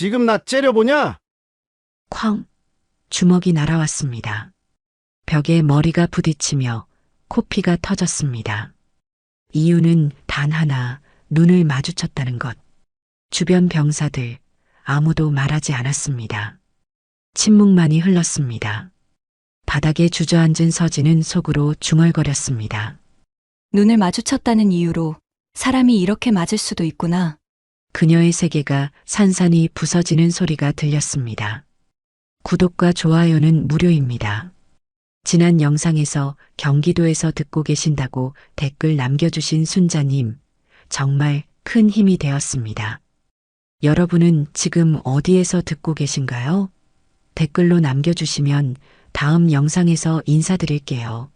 지금 나 째려보냐? 쾅! 주먹이 날아왔습니다. 벽에 머리가 부딪히며 코피가 터졌습니다. 이유는 단 하나, 눈을 마주쳤다는 것. 주변 병사들, 아무도 말하지 않았습니다. 침묵만이 흘렀습니다. 바닥에 주저앉은 서진은 속으로 중얼거렸습니다. 눈을 마주쳤다는 이유로 사람이 이렇게 맞을 수도 있구나. 그녀의 세계가 산산이 부서지는 소리가 들렸습니다. 구독과 좋아요는 무료입니다. 지난 영상에서 경기도에서 듣고 계신다고 댓글 남겨주신 순자님, 정말 큰 힘이 되었습니다. 여러분은 지금 어디에서 듣고 계신가요? 댓글로 남겨주시면 다음 영상에서 인사드릴게요.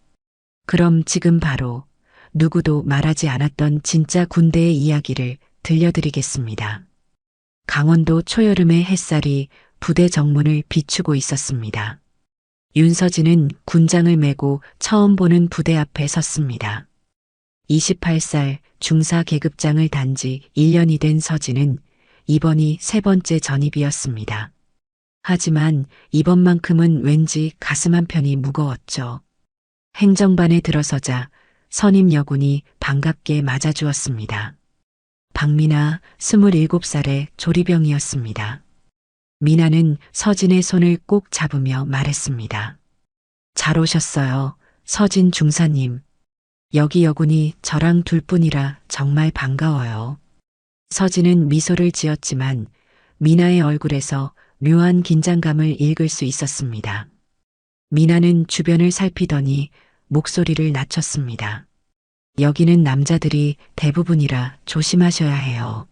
그럼 지금 바로 누구도 말하지 않았던 진짜 군대의 이야기를 들려드리겠습니다. 강원도 초여름의 햇살이 부대 정문을 비추고 있었습니다. 윤서진은 군장을 메고 처음 보는 부대 앞에 섰습니다. 28살 중사 계급장을 단 지 1년이 된 서진은 이번이 세 번째 전입이었습니다. 하지만 이번만큼은 왠지 가슴 한편이 무거웠죠. 행정반에 들어서자 선임 여군이 반갑게 맞아주었습니다. 박미나 27살의 조리병이었습니다. 미나는 서진의 손을 꼭 잡으며 말했습니다. 잘 오셨어요, 서진 중사님. 여기 여군이 저랑 둘뿐이라 정말 반가워요. 서진은 미소를 지었지만 미나의 얼굴에서 묘한 긴장감을 읽을 수 있었습니다. 미나는 주변을 살피더니 목소리를 낮췄습니다. 여기는 남자들이 대부분이라 조심하셔야 해요.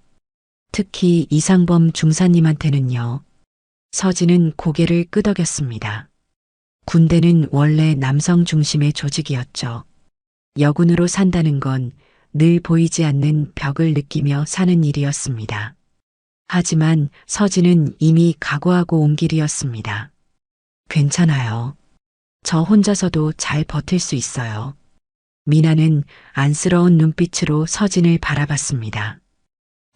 특히 이상범 중사님한테는요. 서진은 고개를 끄덕였습니다. 군대는 원래 남성 중심의 조직이었죠. 여군으로 산다는 건 늘 보이지 않는 벽을 느끼며 사는 일이었습니다. 하지만 서진은 이미 각오하고 온 길이었습니다. 괜찮아요. 저 혼자서도 잘 버틸 수 있어요. 미나는 안쓰러운 눈빛으로 서진을 바라봤습니다.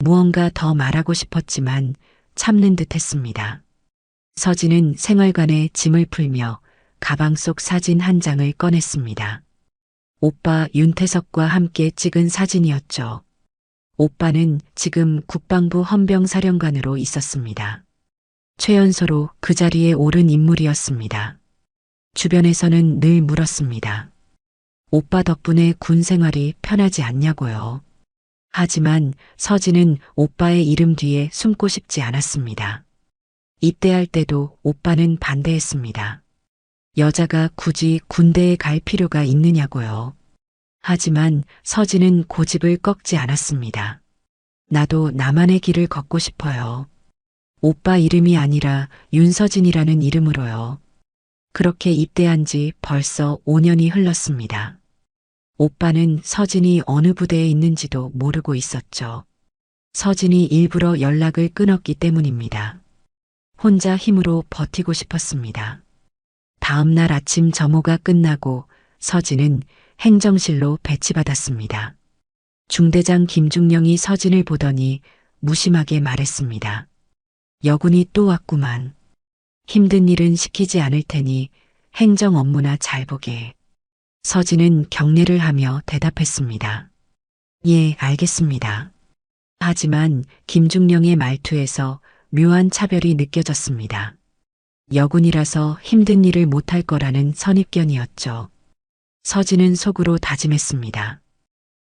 무언가 더 말하고 싶었지만 참는 듯 했습니다. 서진은 생활관에 짐을 풀며 가방 속 사진 한 장을 꺼냈습니다. 오빠 윤태석과 함께 찍은 사진이었죠. 오빠는 지금 국방부 헌병사령관으로 있었습니다. 최연소로 그 자리에 오른 인물이었습니다. 주변에서는 늘 물었습니다. 오빠 덕분에 군 생활이 편하지 않냐고요. 하지만 서진은 오빠의 이름 뒤에 숨고 싶지 않았습니다. 입대할 때도 오빠는 반대했습니다. 여자가 굳이 군대에 갈 필요가 있느냐고요. 하지만 서진은 고집을 꺾지 않았습니다. 나도 나만의 길을 걷고 싶어요. 오빠 이름이 아니라 윤서진이라는 이름으로요. 그렇게 입대한 지 벌써 5년이 흘렀습니다. 오빠는 서진이 어느 부대에 있는지도 모르고 있었죠. 서진이 일부러 연락을 끊었기 때문입니다. 혼자 힘으로 버티고 싶었습니다. 다음 날 아침 점호가 끝나고 서진은 행정실로 배치받았습니다. 중대장 김중령이 서진을 보더니 무심하게 말했습니다. 여군이 또 왔구만. 힘든 일은 시키지 않을 테니 행정 업무나 잘 보게. 서진은 경례를 하며 대답했습니다. 예, 알겠습니다. 하지만 김중령의 말투에서 묘한 차별이 느껴졌습니다. 여군이라서 힘든 일을 못할 거라는 선입견이었죠. 서진은 속으로 다짐했습니다.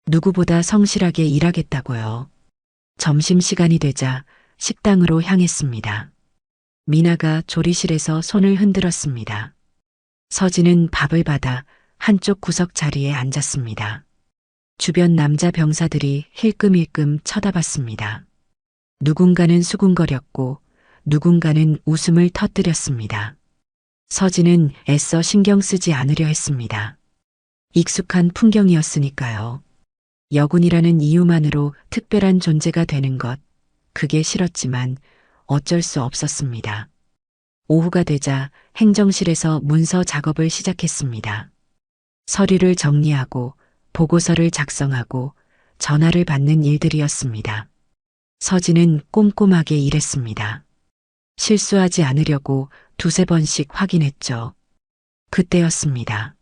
누구보다 성실하게 일하겠다고요. 점심시간이 되자 식당으로 향했습니다. 미나가 조리실에서 손을 흔들었습니다. 서진은 밥을 받아 한쪽 구석 자리에 앉았습니다. 주변 남자 병사들이 힐끔힐끔 쳐다봤습니다. 누군가는 수군거렸고 누군가는 웃음을 터뜨렸습니다. 서진은 애써 신경 쓰지 않으려 했습니다. 익숙한 풍경이었으니까요. 여군이라는 이유만으로 특별한 존재가 되는 것, 그게 싫었지만 어쩔 수 없었습니다. 오후가 되자 행정실에서 문서 작업을 시작했습니다. 서류를 정리하고 보고서를 작성하고 전화를 받는 일들이었습니다. 서진은 꼼꼼하게 일했습니다. 실수하지 않으려고 두세 번씩 확인했죠. 그때였습니다.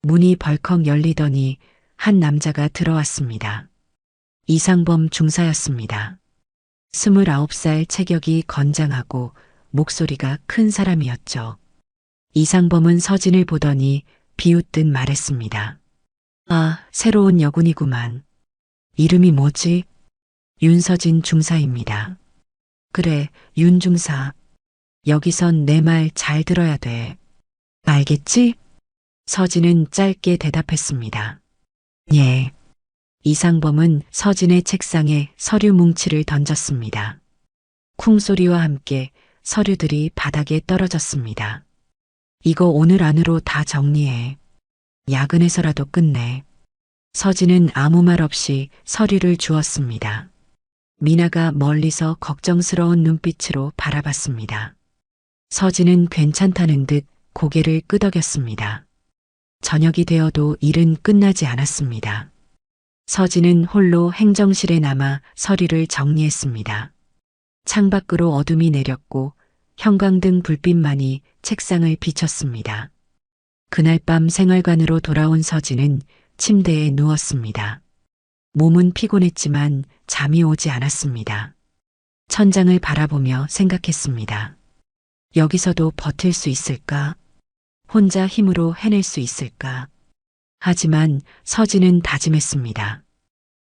문이 벌컥 열리더니 한 남자가 들어왔습니다. 이상범 중사였습니다. 29살 체격이 건장하고 목소리가 큰 사람이었죠. 이상범은 서진을 보더니 비웃듯 말했습니다. 아, 새로운 여군이구만. 이름이 뭐지? 윤서진 중사입니다. 그래, 윤 중사. 여기선 내 말 잘 들어야 돼. 알겠지? 서진은 짧게 대답했습니다. 예. 이상범은 서진의 책상에 서류 뭉치를 던졌습니다. 쿵 소리와 함께 서류들이 바닥에 떨어졌습니다. 이거 오늘 안으로 다 정리해. 야근해서라도 끝내. 서진은 아무 말 없이 서류를 주었습니다. 미나가 멀리서 걱정스러운 눈빛으로 바라봤습니다. 서진은 괜찮다는 듯 고개를 끄덕였습니다. 저녁이 되어도 일은 끝나지 않았습니다. 서진은 홀로 행정실에 남아 서류를 정리했습니다. 창밖으로 어둠이 내렸고 형광등 불빛만이 책상을 비췄습니다. 그날 밤 생활관으로 돌아온 서진은 침대에 누웠습니다. 몸은 피곤했지만 잠이 오지 않았습니다. 천장을 바라보며 생각했습니다. 여기서도 버틸 수 있을까? 혼자 힘으로 해낼 수 있을까? 하지만 서진은 다짐했습니다.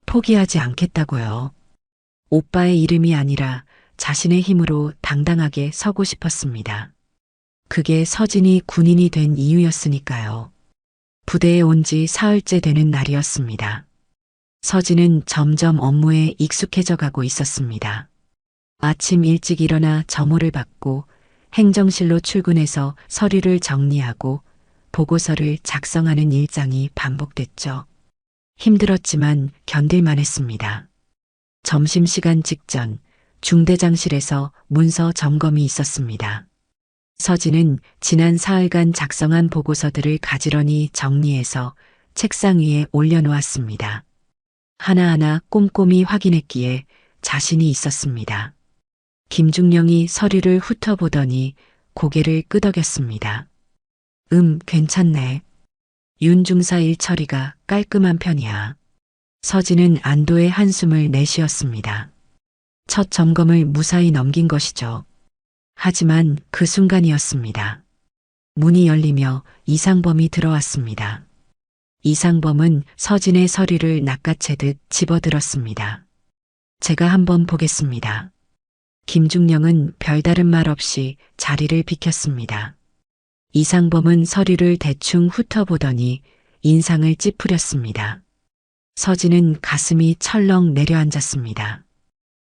포기하지 않겠다고요. 오빠의 이름이 아니라 자신의 힘으로 당당하게 서고 싶었습니다. 그게 서진이 군인이 된 이유였으니까요. 부대에 온 지 사흘째 되는 날이었습니다. 서진은 점점 업무에 익숙해져 가고 있었습니다. 아침 일찍 일어나 점호를 받고 행정실로 출근해서 서류를 정리하고 보고서를 작성하는 일상이 반복됐죠. 힘들었지만 견딜만 했습니다. 점심시간 직전 중대장실에서 문서 점검이 있었습니다. 서진은 지난 사흘간 작성한 보고서들을 가지런히 정리해서 책상 위에 올려놓았습니다. 하나하나 꼼꼼히 확인했기에 자신이 있었습니다. 김중령이 서류를 훑어보더니 고개를 끄덕였습니다. 괜찮네. 윤 중사 일 처리가 깔끔한 편이야. 서진은 안도의 한숨을 내쉬었습니다. 첫 점검을 무사히 넘긴 것이죠. 하지만 그 순간이었습니다. 문이 열리며 이상범이 들어왔습니다. 이상범은 서진의 서류를 낚아채듯 집어들었습니다. 제가 한번 보겠습니다. 김중령은 별다른 말 없이 자리를 비켰습니다. 이상범은 서류를 대충 훑어보더니 인상을 찌푸렸습니다. 서진은 가슴이 철렁 내려앉았습니다.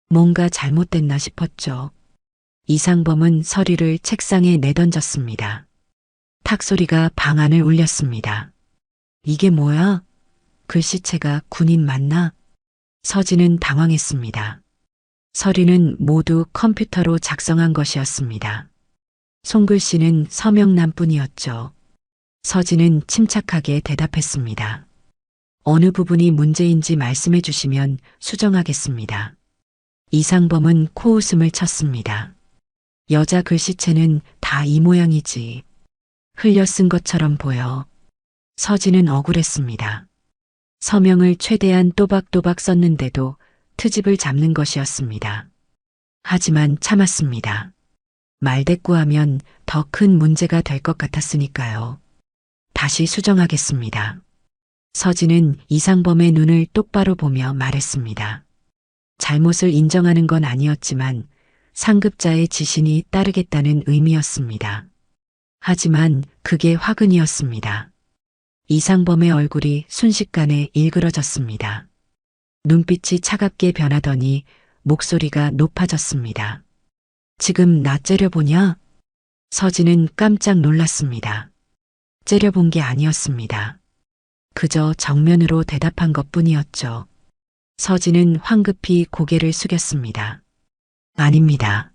뭔가 잘못됐나 싶었죠. 이상범은 서류를 책상에 내던졌습니다. 탁 소리가 방 안을 울렸습니다. 이게 뭐야? 글씨체가 군인 맞나? 서진은 당황했습니다. 서류는 모두 컴퓨터로 작성한 것이었습니다. 손글씨는 서명란뿐이었죠. 서진은 침착하게 대답했습니다. 어느 부분이 문제인지 말씀해 주시면 수정하겠습니다. 이상범은 코웃음을 쳤습니다. 여자 글씨체는 다 이 모양이지. 흘려 쓴 것처럼 보여. 서진은 억울했습니다. 서명을 최대한 또박또박 썼는데도 트집을 잡는 것이었습니다. 하지만 참았습니다. 말대꾸하면 더 큰 문제가 될 것 같았으니까요. 다시 수정하겠습니다. 서진은 이상범의 눈을 똑바로 보며 말했습니다. 잘못을 인정하는 건 아니었지만 상급자의 지신이 따르겠다는 의미였습니다. 하지만 그게 화근이었습니다. 이상범의 얼굴이 순식간에 일그러졌습니다. 눈빛이 차갑게 변하더니 목소리가 높아졌습니다. 지금 나 째려보냐? 서진은 깜짝 놀랐습니다. 째려본 게 아니었습니다. 그저 정면으로 대답한 것뿐이었죠. 서진은 황급히 고개를 숙였습니다. 아닙니다.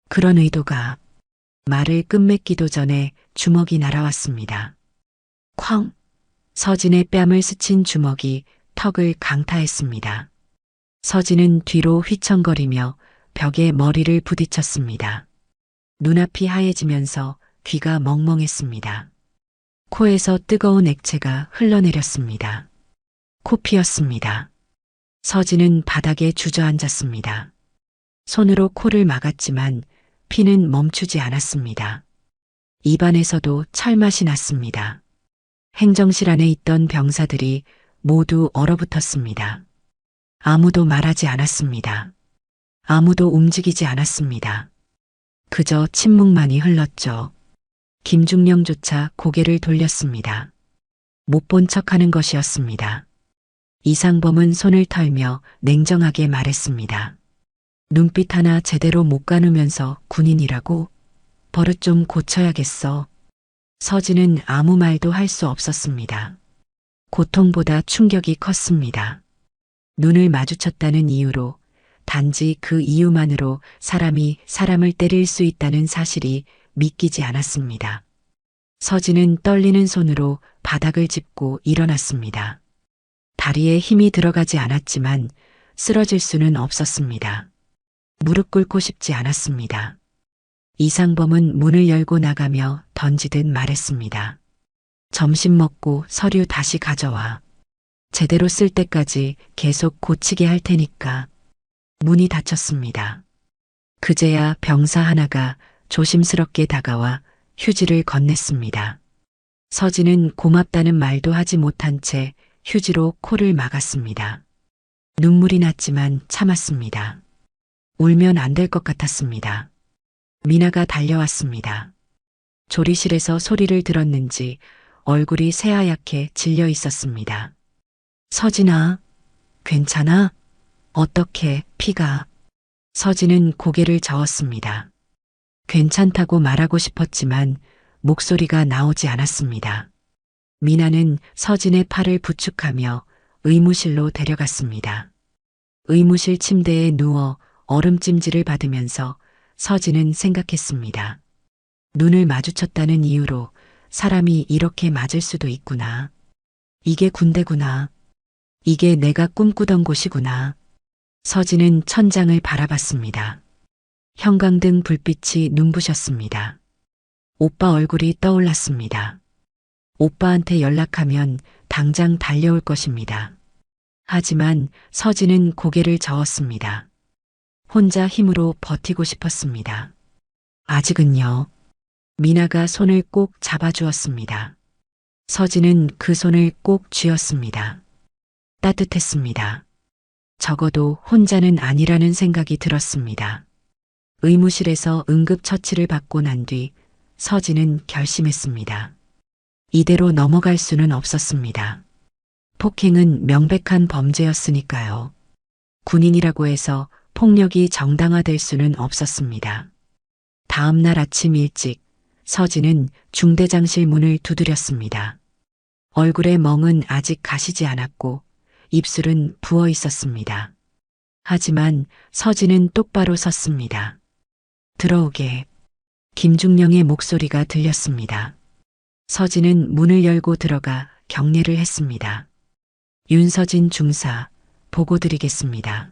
그런 의도가. 말을 끝맺기도 전에 주먹이 날아왔습니다. 쾅! 서진의 뺨을 스친 주먹이 턱을 강타했습니다. 서진은 뒤로 휘청거리며 벽에 머리를 부딪혔습니다. 눈앞이 하얘지면서 귀가 멍멍했습니다. 코에서 뜨거운 액체가 흘러내렸습니다. 코피였습니다. 서진은 바닥에 주저앉았습니다. 손으로 코를 막았지만 피는 멈추지 않았습니다. 입안에서도 철맛이 났습니다. 행정실 안에 있던 병사들이 모두 얼어붙었습니다. 아무도 말하지 않았습니다. 아무도 움직이지 않았습니다. 그저 침묵만이 흘렀죠. 김중령조차 고개를 돌렸습니다. 못 본 척하는 것이었습니다. 이상범은 손을 털며 냉정하게 말했습니다. 눈빛 하나 제대로 못 가누면서 군인이라고? 버릇 좀 고쳐야겠어. 서진은 아무 말도 할 수 없었습니다. 고통보다 충격이 컸습니다. 눈을 마주쳤다는 이유로, 단지 그 이유만으로 사람이 사람을 때릴 수 있다는 사실이 믿기지 않았습니다. 서진은 떨리는 손으로 바닥을 짚고 일어났습니다. 다리에 힘이 들어가지 않았지만 쓰러질 수는 없었습니다. 무릎 꿇고 싶지 않았습니다. 이상범은 문을 열고 나가며 던지듯 말했습니다. 점심 먹고 서류 다시 가져와. 제대로 쓸 때까지 계속 고치게 할 테니까. 문이 닫혔습니다. 그제야 병사 하나가 조심스럽게 다가와 휴지를 건넸습니다. 서진은 고맙다는 말도 하지 못한 채 휴지로 코를 막았습니다. 눈물이 났지만 참았습니다. 울면 안 될 것 같았습니다. 미나가 달려왔습니다. 조리실에서 소리를 들었는지 얼굴이 새하얗게 질려 있었습니다. 서진아, 괜찮아? 어떻게 피가? 서진은 고개를 저었습니다. 괜찮다고 말하고 싶었지만 목소리가 나오지 않았습니다. 미나는 서진의 팔을 부축하며 의무실로 데려갔습니다. 의무실 침대에 누워 얼음찜질을 받으면서 서진은 생각했습니다. 눈을 마주쳤다는 이유로 사람이 이렇게 맞을 수도 있구나. 이게 군대구나. 이게 내가 꿈꾸던 곳이구나. 서진은 천장을 바라봤습니다. 형광등 불빛이 눈부셨습니다. 오빠 얼굴이 떠올랐습니다. 오빠한테 연락하면 당장 달려올 것입니다. 하지만 서진은 고개를 저었습니다. 혼자 힘으로 버티고 싶었습니다. 아직은요. 미나가 손을 꼭 잡아주었습니다. 서진은 그 손을 꼭 쥐었습니다. 따뜻했습니다. 적어도 혼자는 아니라는 생각이 들었습니다. 의무실에서 응급처치를 받고 난 뒤 서진은 결심했습니다. 이대로 넘어갈 수는 없었습니다. 폭행은 명백한 범죄였으니까요. 군인이라고 해서 폭력이 정당화될 수는 없었습니다. 다음 날 아침 일찍 서진은 중대장실 문을 두드렸습니다. 얼굴의 멍은 아직 가시지 않았고 입술은 부어 있었습니다. 하지만 서진은 똑바로 섰습니다. 들어오게. 김중령의 목소리가 들렸습니다. 서진은 문을 열고 들어가 경례를 했습니다. 윤서진 중사, 보고 드리겠습니다.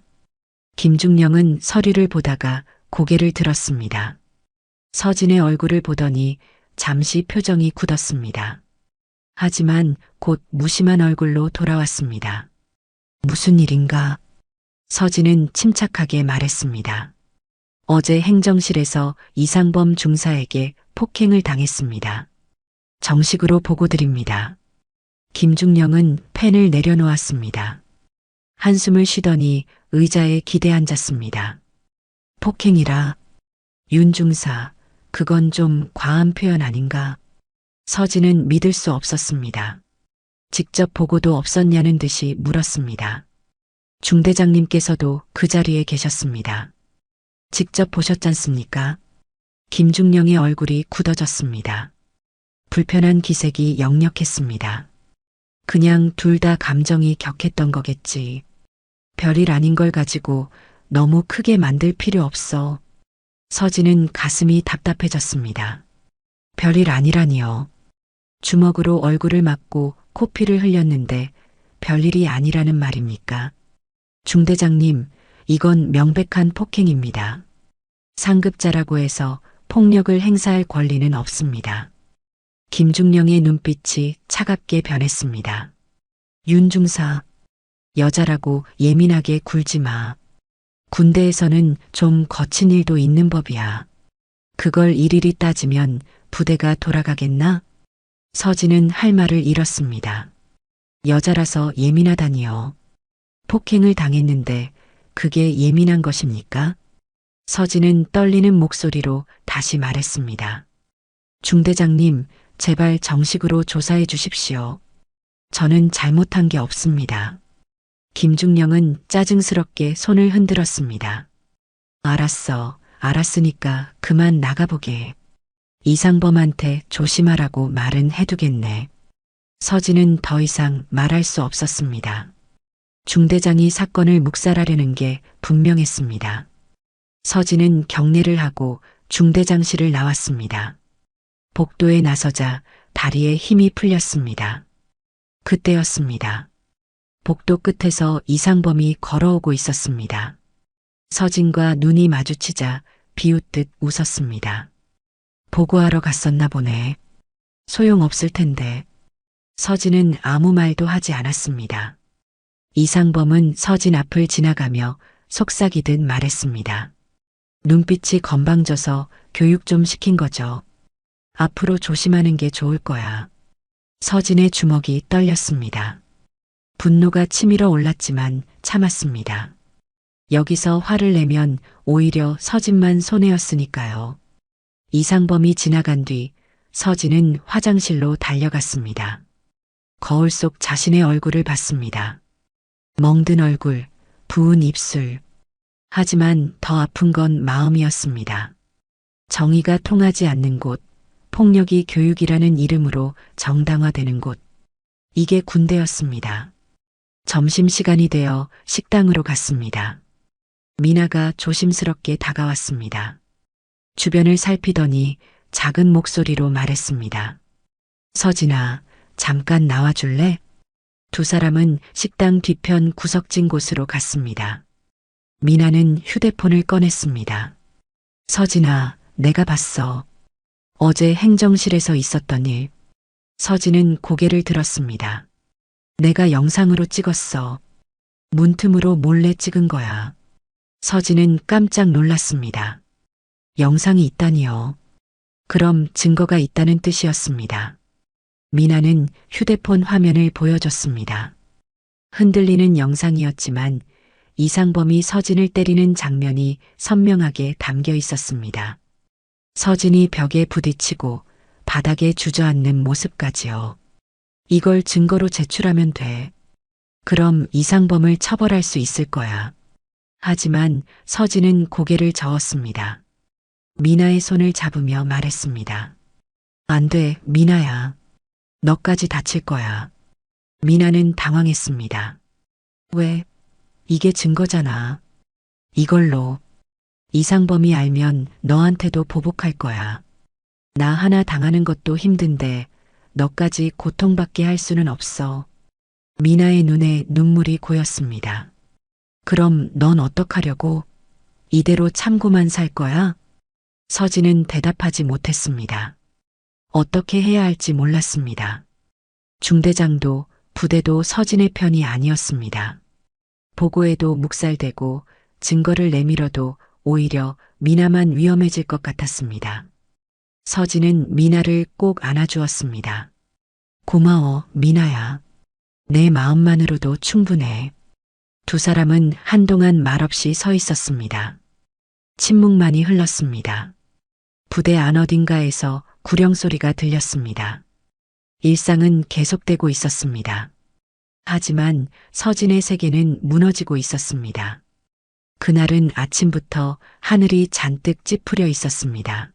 김중령은 서류를 보다가 고개를 들었습니다. 서진의 얼굴을 보더니 잠시 표정이 굳었습니다. 하지만 곧 무심한 얼굴로 돌아왔습니다. 무슨 일인가? 서진은 침착하게 말했습니다. 어제 행정실에서 이상범 중사에게 폭행을 당했습니다. 정식으로 보고드립니다. 김중령은 펜을 내려놓았습니다. 한숨을 쉬더니 의자에 기대 앉았습니다. 폭행이라. 윤 중사, 그건 좀 과한 표현 아닌가? 서진은 믿을 수 없었습니다. 직접 보고도 없었냐는 듯이 물었습니다. 중대장님께서도 그 자리에 계셨습니다. 직접 보셨잖습니까? 김중령의 얼굴이 굳어졌습니다. 불편한 기색이 역력했습니다. 그냥 둘 다 감정이 격했던 거겠지. 별일 아닌 걸 가지고 너무 크게 만들 필요 없어. 서진은 가슴이 답답해졌습니다. 별일 아니라니요. 주먹으로 얼굴을 막고 코피를 흘렸는데 별일이 아니라는 말입니까? 중대장님, 이건 명백한 폭행입니다. 상급자라고 해서 폭력을 행사할 권리는 없습니다. 김중령의 눈빛이 차갑게 변했습니다. 윤중사, 여자라고 예민하게 굴지 마. 군대에서는 좀 거친 일도 있는 법이야. 그걸 일일이 따지면 부대가 돌아가겠나? 서진은 할 말을 잃었습니다. 여자라서 예민하다니요. 폭행을 당했는데 그게 예민한 것입니까? 서진은 떨리는 목소리로 다시 말했습니다. 중대장님, 제발 정식으로 조사해 주십시오. 저는 잘못한 게 없습니다. 김중령은 짜증스럽게 손을 흔들었습니다. 알았어, 알았으니까 그만 나가보게. 이상범한테 조심하라고 말은 해두겠네. 서진은 더 이상 말할 수 없었습니다. 중대장이 사건을 묵살하려는 게 분명했습니다. 서진은 경례를 하고 중대장실을 나왔습니다. 복도에 나서자 다리에 힘이 풀렸습니다. 그때였습니다. 복도 끝에서 이상범이 걸어오고 있었습니다. 서진과 눈이 마주치자 비웃듯 웃었습니다. 보고하러 갔었나 보네. 소용없을 텐데. 서진은 아무 말도 하지 않았습니다. 이상범은 서진 앞을 지나가며 속삭이듯 말했습니다. 눈빛이 건방져서 교육 좀 시킨 거죠. 앞으로 조심하는 게 좋을 거야. 서진의 주먹이 떨렸습니다. 분노가 치밀어 올랐지만 참았습니다. 여기서 화를 내면 오히려 서진만 손해였으니까요. 이상범이 지나간 뒤 서진은 화장실로 달려갔습니다. 거울 속 자신의 얼굴을 봤습니다. 멍든 얼굴, 부은 입술. 하지만 더 아픈 건 마음이었습니다. 정의가 통하지 않는 곳, 폭력이 교육이라는 이름으로 정당화되는 곳. 이게 군대였습니다. 점심시간이 되어 식당으로 갔습니다. 미나가 조심스럽게 다가왔습니다. 주변을 살피더니 작은 목소리로 말했습니다. 서진아, 잠깐 나와줄래? 두 사람은 식당 뒤편 구석진 곳으로 갔습니다. 미나는 휴대폰을 꺼냈습니다. 서진아, 내가 봤어. 어제 행정실에서 있었던 일. 서진은 고개를 들었습니다. 내가 영상으로 찍었어. 문틈으로 몰래 찍은 거야. 서진은 깜짝 놀랐습니다. 영상이 있다니요. 그럼 증거가 있다는 뜻이었습니다. 미나는 휴대폰 화면을 보여줬습니다. 흔들리는 영상이었지만 이상범이 서진을 때리는 장면이 선명하게 담겨 있었습니다. 서진이 벽에 부딪히고 바닥에 주저앉는 모습까지요. 이걸 증거로 제출하면 돼. 그럼 이상범을 처벌할 수 있을 거야. 하지만 서진은 고개를 저었습니다. 미나의 손을 잡으며 말했습니다. 안 돼, 미나야. 너까지 다칠 거야. 미나는 당황했습니다. 왜? 이게 증거잖아. 이걸로 이상범이 알면 너한테도 보복할 거야. 나 하나 당하는 것도 힘든데 너까지 고통받게 할 수는 없어. 미나의 눈에 눈물이 고였습니다. 그럼 넌 어떡하려고? 이대로 참고만 살 거야? 서진은 대답하지 못했습니다. 어떻게 해야 할지 몰랐습니다. 중대장도 부대도 서진의 편이 아니었습니다. 보고에도 묵살되고 증거를 내밀어도 오히려 미나만 위험해질 것 같았습니다. 서진은 미나를 꼭 안아주었습니다. 고마워, 미나야. 내 마음만으로도 충분해. 두 사람은 한동안 말없이 서 있었습니다. 침묵만이 흘렀습니다. 부대 안 어딘가에서 구령 소리가 들렸습니다. 일상은 계속되고 있었습니다. 하지만 서진의 세계는 무너지고 있었습니다. 그날은 아침부터 하늘이 잔뜩 찌푸려 있었습니다.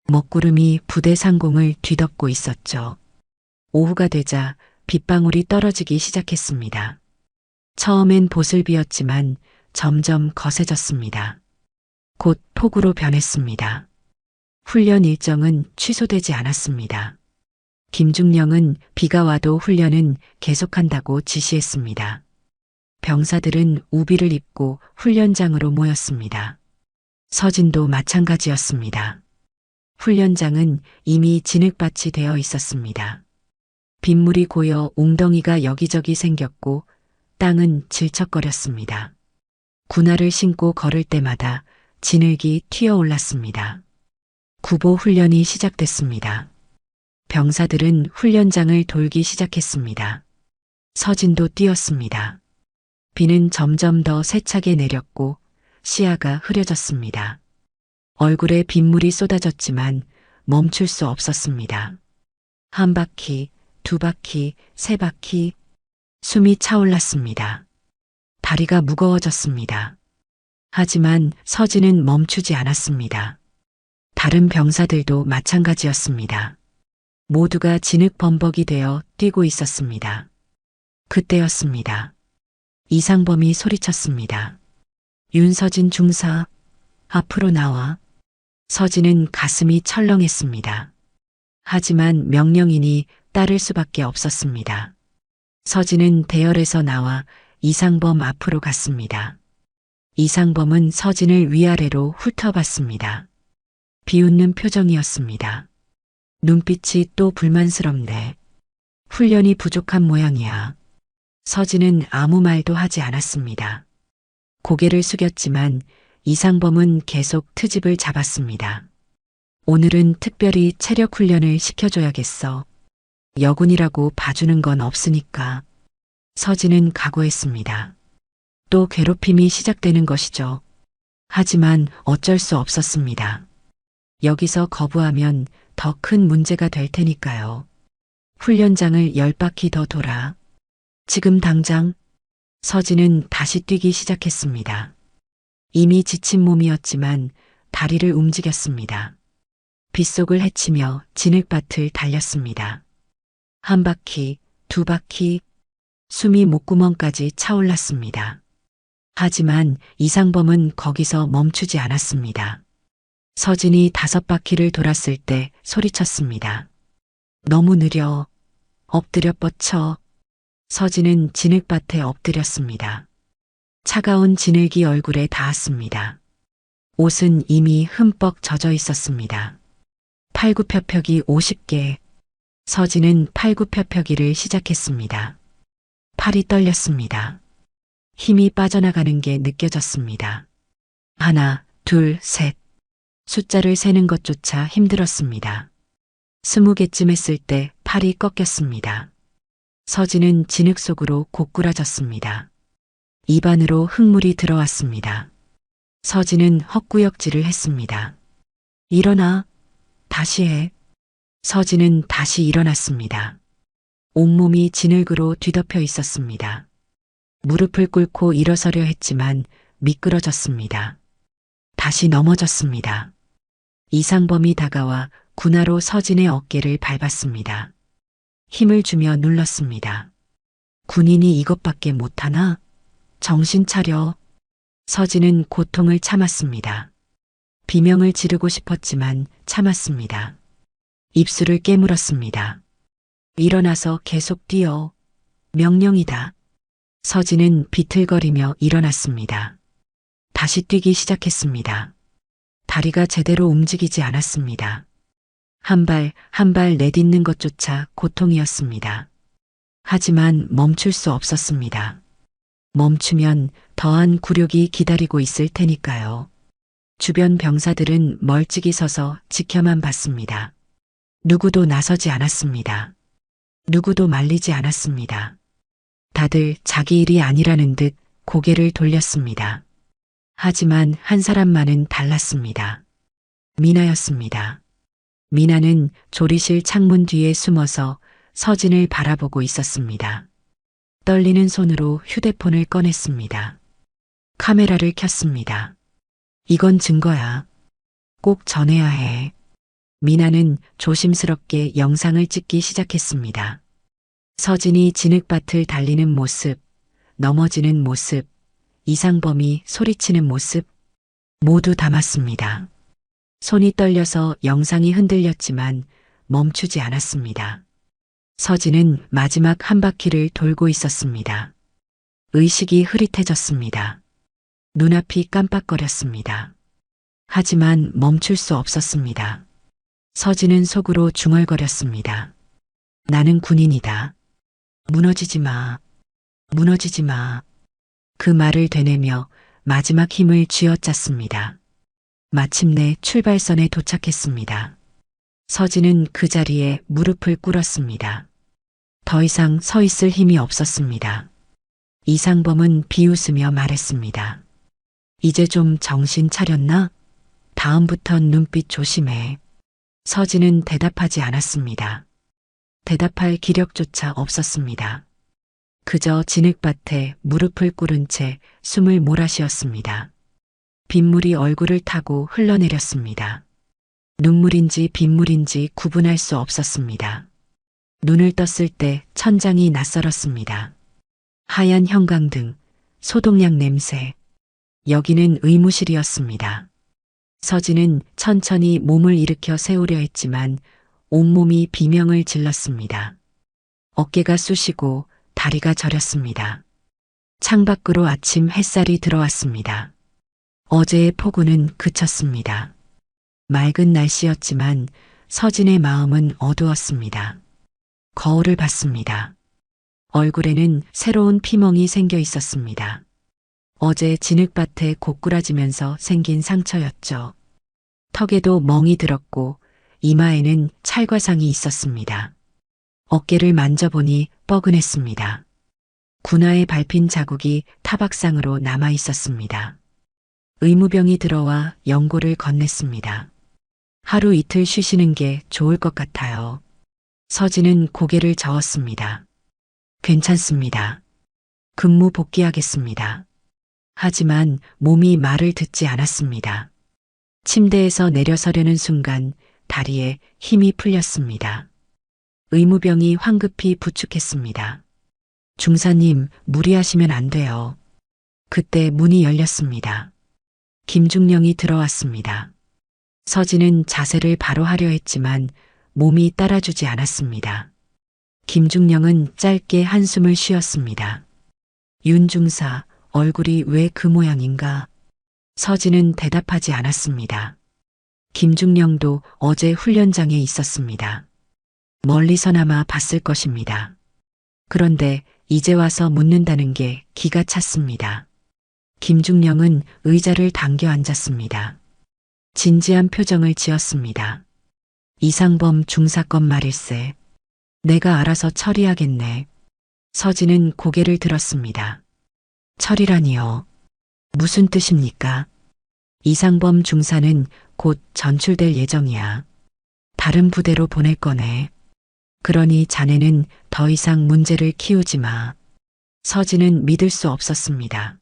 먹구름이 부대 상공을 뒤덮고 있었죠. 오후가 되자 빗방울이 떨어지기 시작했습니다. 처음엔 보슬비였지만 점점 거세졌습니다. 곧 폭우로 변했습니다. 훈련 일정은 취소되지 않았습니다. 김중령은 비가 와도 훈련은 계속한다고 지시했습니다. 병사들은 우비를 입고 훈련장으로 모였습니다. 서진도 마찬가지였습니다. 훈련장은 이미 진흙밭이 되어 있었습니다. 빗물이 고여 웅덩이가 여기저기 생겼고 땅은 질척거렸습니다. 군화를 신고 걸을 때마다 진흙이 튀어올랐습니다. 구보 훈련이 시작됐습니다. 병사들은 훈련장을 돌기 시작했습니다. 서진도 뛰었습니다. 비는 점점 더 세차게 내렸고 시야가 흐려졌습니다. 얼굴에 빗물이 쏟아졌지만 멈출 수 없었습니다. 한 바퀴, 두 바퀴, 세 바퀴, 숨이 차올랐습니다. 다리가 무거워졌습니다. 하지만 서진은 멈추지 않았습니다. 다른 병사들도 마찬가지였습니다. 모두가 진흙 범벅이 되어 뛰고 있었습니다. 그때였습니다. 이상범이 소리쳤습니다. 윤서진 중사, 앞으로 나와. 서진은 가슴이 철렁했습니다. 하지만 명령이니 따를 수밖에 없었습니다. 서진은 대열에서 나와 이상범 앞으로 갔습니다. 이상범은 서진을 위아래로 훑어봤습니다. 비웃는 표정이었습니다. 눈빛이 또 불만스럽네. 훈련이 부족한 모양이야. 서진은 아무 말도 하지 않았습니다. 고개를 숙였지만 이상범은 계속 트집을 잡았습니다. 오늘은 특별히 체력 훈련을 시켜줘야겠어. 여군이라고 봐주는 건 없으니까. 서진은 각오했습니다. 또 괴롭힘이 시작되는 것이죠. 하지만 어쩔 수 없었습니다. 여기서 거부하면 더 큰 문제가 될 테니까요. 훈련장을 10바퀴 더 돌아. 지금 당장. 서진은 다시 뛰기 시작했습니다. 이미 지친 몸이었지만 다리를 움직였습니다. 빗속을 헤치며 진흙밭을 달렸습니다. 한 바퀴, 두 바퀴, 숨이 목구멍까지 차올랐습니다. 하지만 이상범은 거기서 멈추지 않았습니다. 서진이 5바퀴를 돌았을 때 소리쳤습니다. 너무 느려. 엎드려 뻗쳐. 서진은 진흙밭에 엎드렸습니다. 차가운 진흙이 얼굴에 닿았습니다. 옷은 이미 흠뻑 젖어 있었습니다. 팔굽혀펴기 50개. 서진은 팔굽혀펴기를 시작했습니다. 팔이 떨렸습니다. 힘이 빠져나가는 게 느껴졌습니다. 하나, 둘, 셋. 숫자를 세는 것조차 힘들었습니다. 20개쯤 했을 때 팔이 꺾였습니다. 서진은 진흙 속으로 고꾸라졌습니다. 입안으로 흙물이 들어왔습니다. 서진은 헛구역질을 했습니다. 일어나. 다시 해. 서진은 다시 일어났습니다. 온몸이 진흙으로 뒤덮여 있었습니다. 무릎을 꿇고 일어서려 했지만 미끄러졌습니다. 다시 넘어졌습니다. 이상범이 다가와 군화로 서진의 어깨를 밟았습니다. 힘을 주며 눌렀습니다. 군인이 이것밖에 못하나? 정신 차려. 서진은 고통을 참았습니다. 비명을 지르고 싶었지만 참았습니다. 입술을 깨물었습니다. 일어나서 계속 뛰어. 명령이다. 서진은 비틀거리며 일어났습니다. 다시 뛰기 시작했습니다. 다리가 제대로 움직이지 않았습니다. 한 발 한 발 내딛는 것조차 고통이었습니다. 하지만 멈출 수 없었습니다. 멈추면 더한 굴욕이 기다리고 있을 테니까요. 주변 병사들은 멀찍이 서서 지켜만 봤습니다. 누구도 나서지 않았습니다. 누구도 말리지 않았습니다. 다들 자기 일이 아니라는 듯 고개를 돌렸습니다. 하지만 한 사람만은 달랐습니다. 미나였습니다. 미나는 조리실 창문 뒤에 숨어서 서진을 바라보고 있었습니다. 떨리는 손으로 휴대폰을 꺼냈습니다. 카메라를 켰습니다. 이건 증거야. 꼭 전해야 해. 미나는 조심스럽게 영상을 찍기 시작했습니다. 서진이 진흙밭을 달리는 모습, 넘어지는 모습, 이상범이 소리치는 모습, 모두 담았습니다. 손이 떨려서 영상이 흔들렸지만 멈추지 않았습니다. 서진은 마지막 한 바퀴를 돌고 있었습니다. 의식이 흐릿해졌습니다. 눈앞이 깜빡거렸습니다. 하지만 멈출 수 없었습니다. 서진은 속으로 중얼거렸습니다. 나는 군인이다. 무너지지 마. 무너지지 마. 그 말을 되뇌며 마지막 힘을 쥐어짰습니다. 마침내 출발선에 도착했습니다. 서진은 그 자리에 무릎을 꿇었습니다. 더 이상 서 있을 힘이 없었습니다. 이상범은 비웃으며 말했습니다. 이제 좀 정신 차렸나? 다음부턴 눈빛 조심해. 서진은 대답하지 않았습니다. 대답할 기력조차 없었습니다. 그저 진흙밭에 무릎을 꿇은 채 숨을 몰아쉬었습니다. 빗물이 얼굴을 타고 흘러내렸습니다. 눈물인지 빗물인지 구분할 수 없었습니다. 눈을 떴을 때 천장이 낯설었습니다. 하얀 형광등, 소독약 냄새. 여기는 의무실이었습니다. 서진은 천천히 몸을 일으켜 세우려 했지만 온몸이 비명을 질렀습니다. 어깨가 쑤시고 다리가 저렸습니다. 창밖으로 아침 햇살이 들어왔습니다. 어제의 폭우는 그쳤습니다. 맑은 날씨였지만 서진의 마음은 어두웠습니다. 거울을 봤습니다. 얼굴에는 새로운 피멍이 생겨 있었습니다. 어제 진흙밭에 고꾸라지면서 생긴 상처였죠. 턱에도 멍이 들었고 이마에는 찰과상이 있었습니다. 어깨를 만져보니 뻐근했습니다. 군화에 밟힌 자국이 타박상으로 남아 있었습니다. 의무병이 들어와 연고를 건넸습니다. 하루 이틀 쉬시는 게 좋을 것 같아요. 서진은 고개를 저었습니다. 괜찮습니다. 근무 복귀하겠습니다. 하지만 몸이 말을 듣지 않았습니다. 침대에서 내려서려는 순간 다리에 힘이 풀렸습니다. 의무병이 황급히 부축했습니다. 중사님, 무리하시면 안 돼요. 그때 문이 열렸습니다. 김중령이 들어왔습니다. 서진은 자세를 바로 하려 했지만 몸이 따라주지 않았습니다. 김중령은 짧게 한숨을 쉬었습니다. 윤 중사, 얼굴이 왜 그 모양인가? 서진은 대답하지 않았습니다. 김중령도 어제 훈련장에 있었습니다. 멀리서나마 봤을 것입니다. 그런데 이제 와서 묻는다는 게 기가 찼습니다. 김중령은 의자를 당겨 앉았습니다. 진지한 표정을 지었습니다. 이상범 중사건 말일세. 내가 알아서 처리하겠네. 서진은 고개를 들었습니다. 처리라니요. 무슨 뜻입니까? 이상범 중사는 곧 전출될 예정이야. 다른 부대로 보낼 거네. 그러니 자네는 더 이상 문제를 키우지 마. 서진은 믿을 수 없었습니다.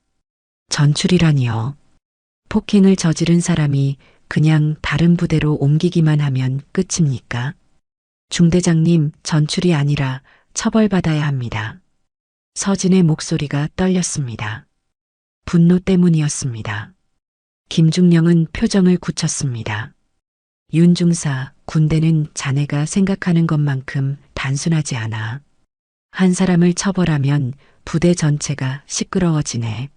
전출이라니요. 폭행을 저지른 사람이 그냥 다른 부대로 옮기기만 하면 끝입니까? 중대장님, 전출이 아니라 처벌받아야 합니다. 서진의 목소리가 떨렸습니다. 분노 때문이었습니다. 김중령은 표정을 굳혔습니다. 윤 중사, 군대는 자네가 생각하는 것만큼 단순하지 않아. 한 사람을 처벌하면 부대 전체가 시끄러워지네.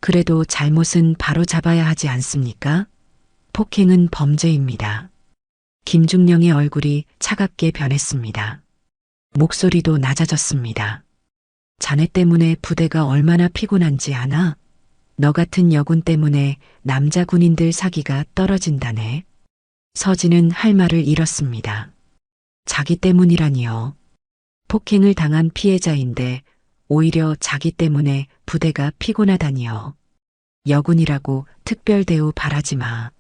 그래도 잘못은 바로 잡아야 하지 않습니까? 폭행은 범죄입니다. 김중령의 얼굴이 차갑게 변했습니다. 목소리도 낮아졌습니다. 자네 때문에 부대가 얼마나 피곤한지 아나? 너 같은 여군 때문에 남자 군인들 사기가 떨어진다네. 서진은 할 말을 잃었습니다. 자기 때문이라니요. 폭행을 당한 피해자인데 오히려 자기 때문에 부대가 피곤하다니요. 여군이라고 특별 대우 바라지 마.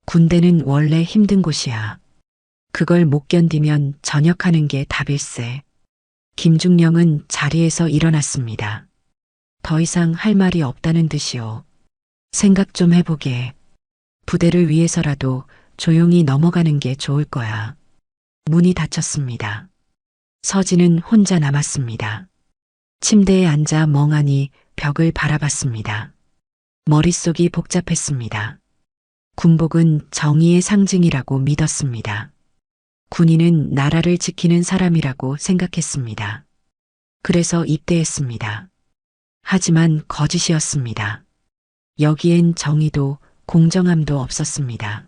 군대는 원래 힘든 곳이야. 그걸 못 견디면 전역하는 게 답일세. 김중령은 자리에서 일어났습니다. 더 이상 할 말이 없다는 듯이요. 생각 좀 해보게. 부대를 위해서라도 조용히 넘어가는 게 좋을 거야. 문이 닫혔습니다. 서진은 혼자 남았습니다. 침대에 앉아 멍하니 벽을 바라봤습니다. 머릿속이 복잡했습니다. 군복은 정의의 상징이라고 믿었습니다. 군인은 나라를 지키는 사람이라고 생각했습니다. 그래서 입대했습니다. 하지만 거짓이었습니다. 여기엔 정의도 공정함도 없었습니다.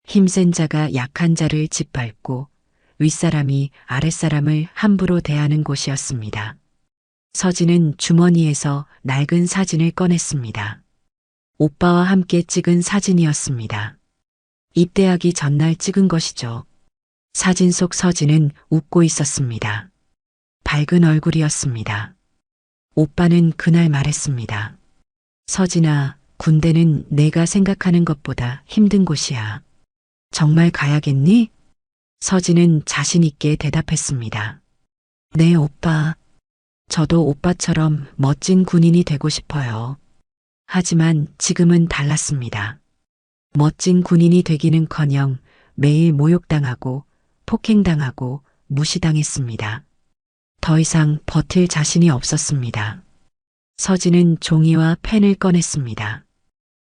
힘센 자가 약한 자를 짓밟고 윗사람이 아랫사람을 함부로 대하는 곳이었습니다. 서진은 주머니에서 낡은 사진을 꺼냈습니다. 오빠와 함께 찍은 사진이었습니다. 입대하기 전날 찍은 것이죠. 사진 속 서진은 웃고 있었습니다. 밝은 얼굴이었습니다. 오빠는 그날 말했습니다. 서진아, 군대는 내가 생각하는 것보다 힘든 곳이야. 정말 가야겠니? 서진은 자신 있게 대답했습니다. 네, 오빠. 저도 오빠처럼 멋진 군인이 되고 싶어요. 하지만 지금은 달랐습니다. 멋진 군인이 되기는커녕 매일 모욕당하고 폭행당하고 무시당했습니다. 더 이상 버틸 자신이 없었습니다. 서진은 종이와 펜을 꺼냈습니다.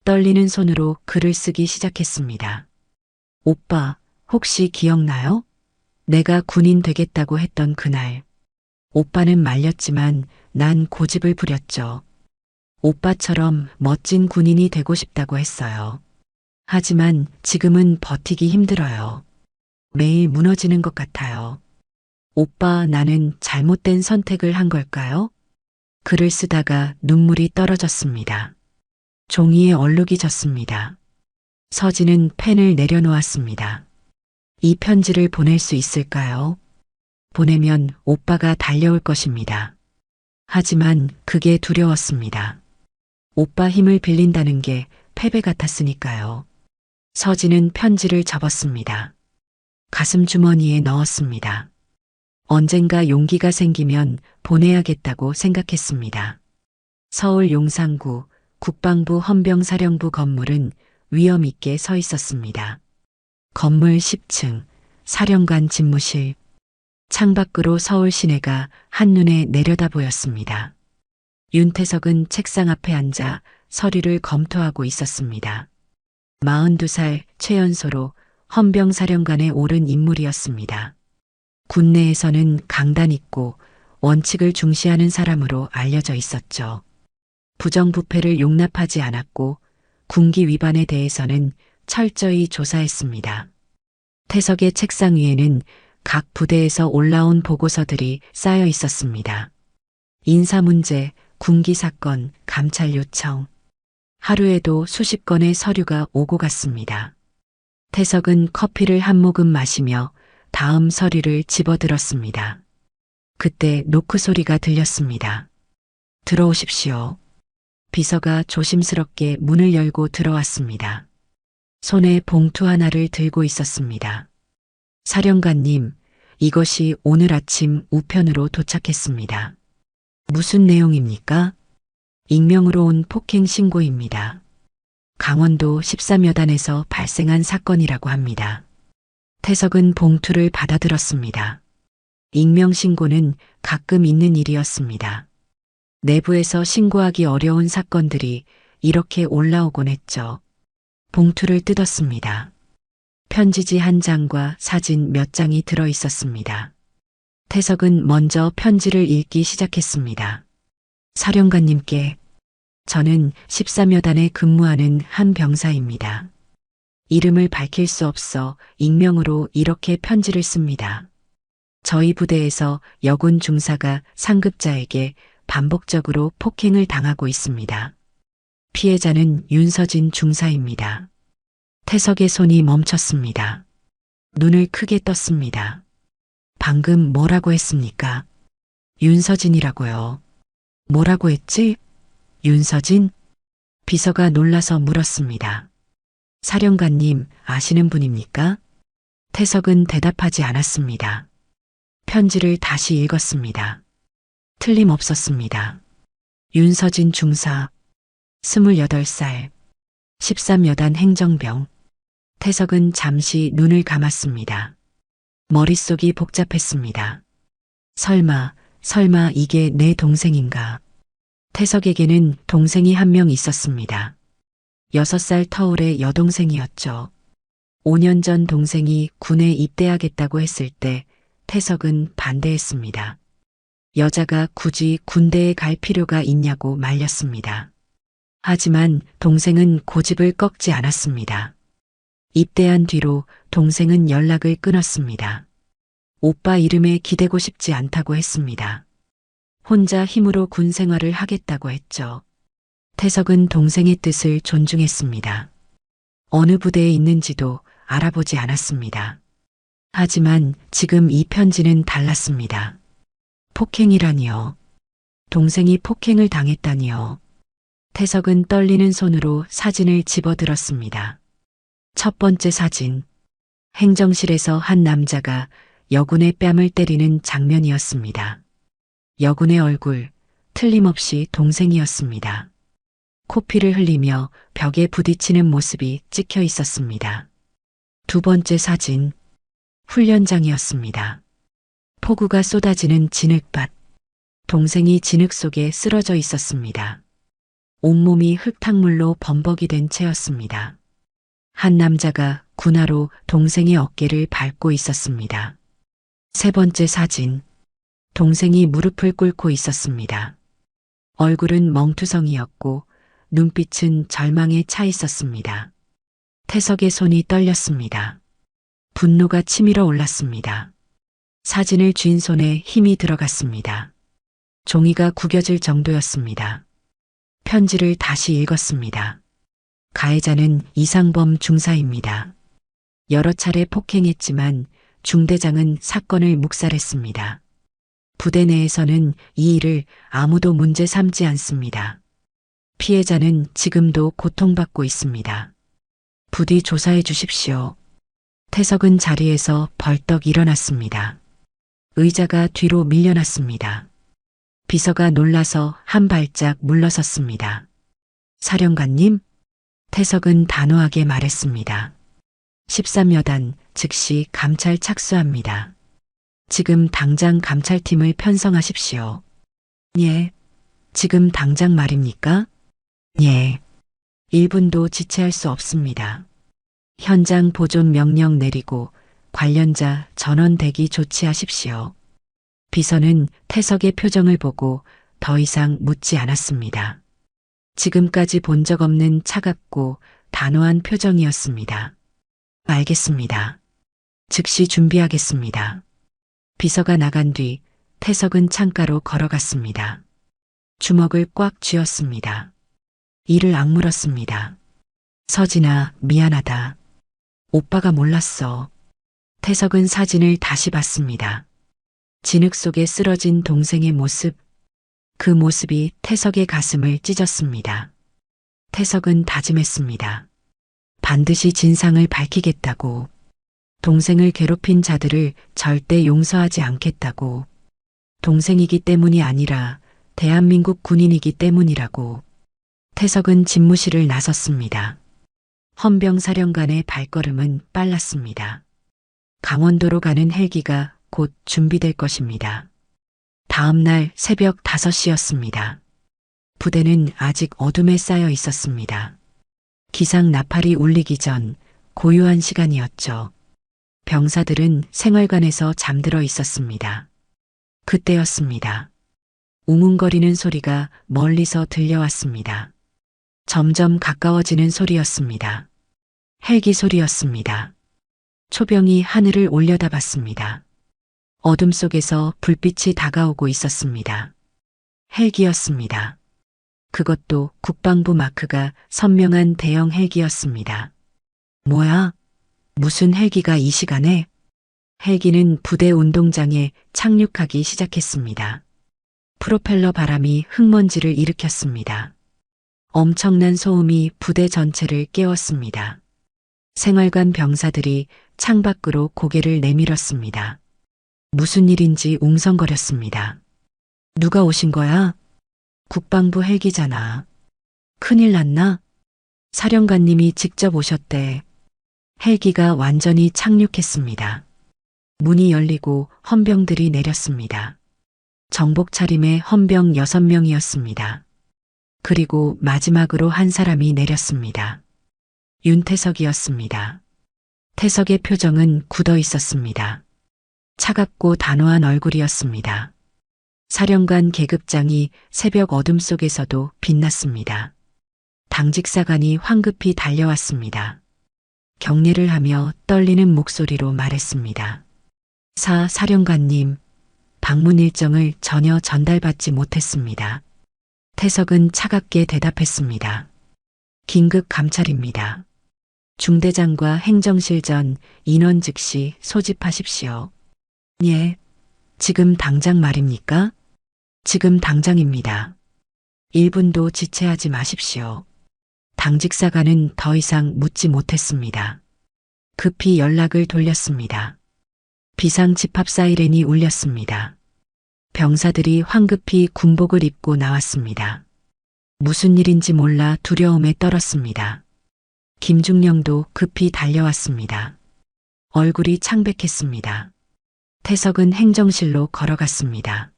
떨리는 손으로 글을 쓰기 시작했습니다. 오빠, 혹시 기억나요? 내가 군인 되겠다고 했던 그날. 오빠는 말렸지만 난 고집을 부렸죠. 오빠처럼 멋진 군인이 되고 싶다고 했어요. 하지만 지금은 버티기 힘들어요. 매일 무너지는 것 같아요. 오빠, 나는 잘못된 선택을 한 걸까요? 글을 쓰다가 눈물이 떨어졌습니다. 종이에 얼룩이 졌습니다. 서진은 펜을 내려놓았습니다. 이 편지를 보낼 수 있을까요? 보내면 오빠가 달려올 것입니다. 하지만 그게 두려웠습니다. 오빠 힘을 빌린다는 게 패배 같았으니까요. 서진은 편지를 접었습니다. 가슴 주머니에 넣었습니다. 언젠가 용기가 생기면 보내야겠다고 생각했습니다. 서울 용산구 국방부 헌병사령부 건물은 위험 있게 서 있었습니다. 건물 10층 사령관 집무실. 창밖으로 서울 시내가 한눈에 내려다 보였습니다. 윤태석은 책상 앞에 앉아 서류를 검토하고 있었습니다. 42살 최연소로 헌병사령관에 오른 인물이었습니다. 군내에서는 강단 있고 원칙을 중시하는 사람으로 알려져 있었죠. 부정부패를 용납하지 않았고 군기 위반에 대해서는 철저히 조사했습니다. 태석의 책상 위에는 각 부대에서 올라온 보고서들이 쌓여 있었습니다. 인사문제, 군기 사건, 감찰 요청. 하루에도 수십 건의 서류가 오고 갔습니다. 태석은 커피를 한 모금 마시며 다음 서류를 집어들었습니다. 그때 노크 소리가 들렸습니다. 들어오십시오. 비서가 조심스럽게 문을 열고 들어왔습니다. 손에 봉투 하나를 들고 있었습니다. 사령관님, 이것이 오늘 아침 우편으로 도착했습니다. 무슨 내용입니까? 익명으로 온 폭행 신고입니다. 강원도 13여 단에서 발생한 사건이라고 합니다. 태석은 봉투를 받아들었습니다. 익명 신고는 가끔 있는 일이었습니다. 내부에서 신고하기 어려운 사건들이 이렇게 올라오곤 했죠. 봉투를 뜯었습니다. 편지지 한 장과 사진 몇 장이 들어 있었습니다. 태석은 먼저 편지를 읽기 시작했습니다. 사령관님께, 저는 13여 단에 근무하는 한 병사입니다. 이름을 밝힐 수 없어 익명으로 이렇게 편지를 씁니다. 저희 부대에서 여군 중사가 상급자에게 반복적으로 폭행을 당하고 있습니다. 피해자는 윤서진 중사입니다. 태석의 손이 멈췄습니다. 눈을 크게 떴습니다. 방금 뭐라고 했습니까? 윤서진이라고요. 뭐라고 했지? 윤서진? 비서가 놀라서 물었습니다. 사령관님, 아시는 분입니까? 태석은 대답하지 않았습니다. 편지를 다시 읽었습니다. 틀림없었습니다. 윤서진 중사, 28살, 13여단 행정병. 태석은 잠시 눈을 감았습니다. 머릿속이 복잡했습니다. 설마 이게 내 동생인가? 태석에게는 동생이 한 명 있었습니다. 6살 터울의 여동생이었죠. 5년 전 동생이 군에 입대하겠다고 했을 때 태석은 반대했습니다. 여자가 굳이 군대에 갈 필요가 있냐고 말렸습니다. 하지만 동생은 고집을 꺾지 않았습니다. 입대한 뒤로 동생은 연락을 끊었습니다. 오빠 이름에 기대고 싶지 않다고 했습니다. 혼자 힘으로 군 생활을 하겠다고 했죠. 태석은 동생의 뜻을 존중했습니다. 어느 부대에 있는지도 알아보지 않았습니다. 하지만 지금 이 편지는 달랐습니다. 폭행이라니요. 동생이 폭행을 당했다니요. 태석은 떨리는 손으로 사진을 집어들었습니다. 첫 번째 사진. 행정실에서 한 남자가 여군의 뺨을 때리는 장면이었습니다. 여군의 얼굴, 틀림없이 동생이었습니다. 코피를 흘리며 벽에 부딪히는 모습이 찍혀 있었습니다. 두 번째 사진. 훈련장이었습니다. 폭우가 쏟아지는 진흙밭. 동생이 진흙 속에 쓰러져 있었습니다. 온몸이 흙탕물로 범벅이 된 채였습니다. 한 남자가 군화로 동생의 어깨를 밟고 있었습니다. 세 번째 사진. 동생이 무릎을 꿇고 있었습니다. 얼굴은 멍투성이었고 눈빛은 절망에 차 있었습니다. 태석의 손이 떨렸습니다. 분노가 치밀어 올랐습니다. 사진을 쥔 손에 힘이 들어갔습니다. 종이가 구겨질 정도였습니다. 편지를 다시 읽었습니다. 가해자는 이상범 중사입니다. 여러 차례 폭행했지만 중대장은 사건을 묵살했습니다. 부대 내에서는 이 일을 아무도 문제 삼지 않습니다. 피해자는 지금도 고통받고 있습니다. 부디 조사해 주십시오. 태석은 자리에서 벌떡 일어났습니다. 의자가 뒤로 밀려났습니다. 비서가 놀라서 한 발짝 물러섰습니다. 사령관님? 태석은 단호하게 말했습니다. 13여단 즉시 감찰 착수합니다. 지금 당장 감찰팀을 편성하십시오. 예. 지금 당장 말입니까? 예. 1분도 지체할 수 없습니다. 현장 보존 명령 내리고 관련자 전원 대기 조치하십시오. 비서는 태석의 표정을 보고 더 이상 묻지 않았습니다. 지금까지 본 적 없는 차갑고 단호한 표정이었습니다. 알겠습니다. 즉시 준비하겠습니다. 비서가 나간 뒤 태석은 창가로 걸어갔습니다. 주먹을 꽉 쥐었습니다. 이를 악물었습니다. 서진아, 미안하다. 오빠가 몰랐어. 태석은 사진을 다시 봤습니다. 진흙 속에 쓰러진 동생의 모습, 그 모습이 태석의 가슴을 찢었습니다. 태석은 다짐했습니다. 반드시 진상을 밝히겠다고. 동생을 괴롭힌 자들을 절대 용서하지 않겠다고. 동생이기 때문이 아니라 대한민국 군인이기 때문이라고. 태석은 집무실을 나섰습니다. 헌병사령관의 발걸음은 빨랐습니다. 강원도로 가는 헬기가 곧 준비될 것입니다. 다음 날 새벽 5시였습니다. 부대는 아직 어둠에 쌓여 있었습니다. 기상 나팔이 울리기 전 고요한 시간이었죠. 병사들은 생활관에서 잠들어 있었습니다. 그때였습니다. 웅웅거리는 소리가 멀리서 들려왔습니다. 점점 가까워지는 소리였습니다. 헬기 소리였습니다. 초병이 하늘을 올려다봤습니다. 어둠 속에서 불빛이 다가오고 있었습니다. 헬기였습니다. 그것도 국방부 마크가 선명한 대형 헬기였습니다. 뭐야? 무슨 헬기가 이 시간에? 헬기는 부대 운동장에 착륙하기 시작했습니다. 프로펠러 바람이 흙먼지를 일으켰습니다. 엄청난 소음이 부대 전체를 깨웠습니다. 생활관 병사들이 창밖으로 고개를 내밀었습니다. 무슨 일인지 웅성거렸습니다. 누가 오신 거야? 국방부 헬기잖아. 큰일 났나? 사령관님이 직접 오셨대. 헬기가 완전히 착륙했습니다. 문이 열리고 헌병들이 내렸습니다. 정복 차림의 헌병 6명이었습니다. 그리고 마지막으로 한 사람이 내렸습니다. 윤태석이었습니다. 태석의 표정은 굳어 있었습니다. 차갑고 단호한 얼굴이었습니다. 사령관 계급장이 새벽 어둠 속에서도 빛났습니다. 당직사관이 황급히 달려왔습니다. 경례를 하며 떨리는 목소리로 말했습니다. 사령관님, 방문 일정을 전혀 전달받지 못했습니다. 태석은 차갑게 대답했습니다. 긴급 감찰입니다. 중대장과 행정실 전 인원 즉시 소집하십시오. 예, 지금 당장 말입니까? 지금 당장입니다. 1분도 지체하지 마십시오. 당직사관은 더 이상 묻지 못했습니다. 급히 연락을 돌렸습니다. 비상집합 사이렌이 울렸습니다. 병사들이 황급히 군복을 입고 나왔습니다. 무슨 일인지 몰라 두려움에 떨었습니다. 김중령도 급히 달려왔습니다. 얼굴이 창백했습니다. 태석은 행정실로 걸어갔습니다.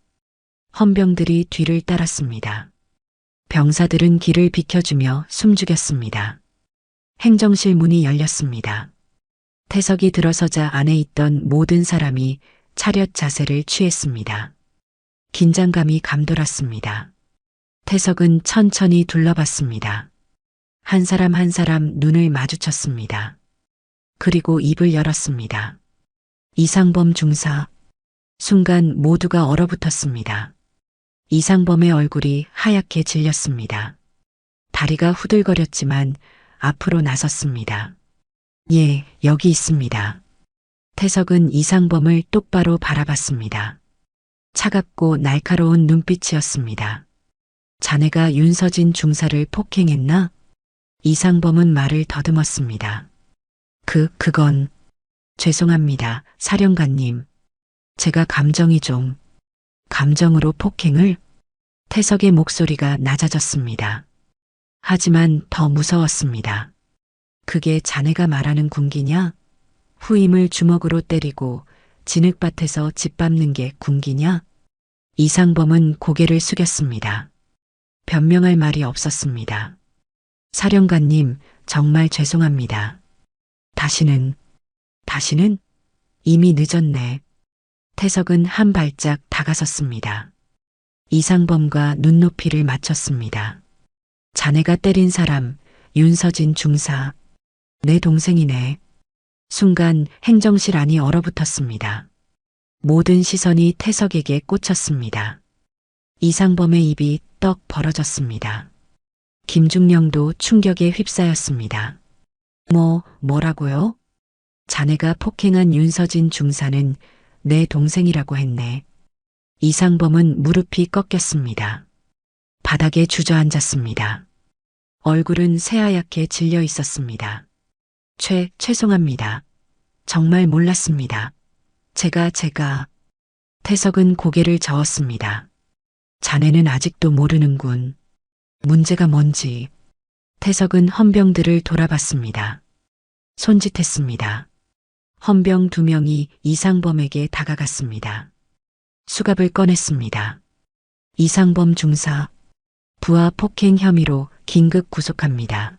헌병들이 뒤를 따랐습니다. 병사들은 길을 비켜주며 숨죽였습니다. 행정실 문이 열렸습니다. 태석이 들어서자 안에 있던 모든 사람이 차렷 자세를 취했습니다. 긴장감이 감돌았습니다. 태석은 천천히 둘러봤습니다. 한 사람 한 사람 눈을 마주쳤습니다. 그리고 입을 열었습니다. 이상범 중사. 순간 모두가 얼어붙었습니다. 이상범의 얼굴이 하얗게 질렸습니다. 다리가 후들거렸지만 앞으로 나섰습니다. 예, 여기 있습니다. 태석은 이상범을 똑바로 바라봤습니다. 차갑고 날카로운 눈빛이었습니다. 자네가 윤서진 중사를 폭행했나? 이상범은 말을 더듬었습니다. 그건 죄송합니다, 사령관님. 제가 감정으로 폭행을? 태석의 목소리가 낮아졌습니다. 하지만 더 무서웠습니다. 그게 자네가 말하는 군기냐? 후임을 주먹으로 때리고 진흙밭에서 짓밟는 게 군기냐? 이상범은 고개를 숙였습니다. 변명할 말이 없었습니다. 사령관님, 정말 죄송합니다. 다시는 이미 늦었네. 태석은 한 발짝 다가섰습니다. 이상범과 눈높이를 맞췄습니다. 자네가 때린 사람, 윤서진 중사. 내 동생이네. 순간 행정실 안이 얼어붙었습니다. 모든 시선이 태석에게 꽂혔습니다. 이상범의 입이 떡 벌어졌습니다. 김중령도 충격에 휩싸였습니다. 뭐라고요? 자네가 폭행한 윤서진 중사는 내 동생이라고 했네. 이상범은 무릎이 꺾였습니다. 바닥에 주저앉았습니다. 얼굴은 새하얗게 질려 있었습니다. 죄송합니다. 정말 몰랐습니다. 제가. 태석은 고개를 저었습니다. 자네는 아직도 모르는군. 문제가 뭔지. 태석은 헌병들을 돌아봤습니다. 손짓했습니다. 헌병 2명이 이상범에게 다가갔습니다. 수갑을 꺼냈습니다. 이상범 중사, 부하 폭행 혐의로 긴급 구속합니다.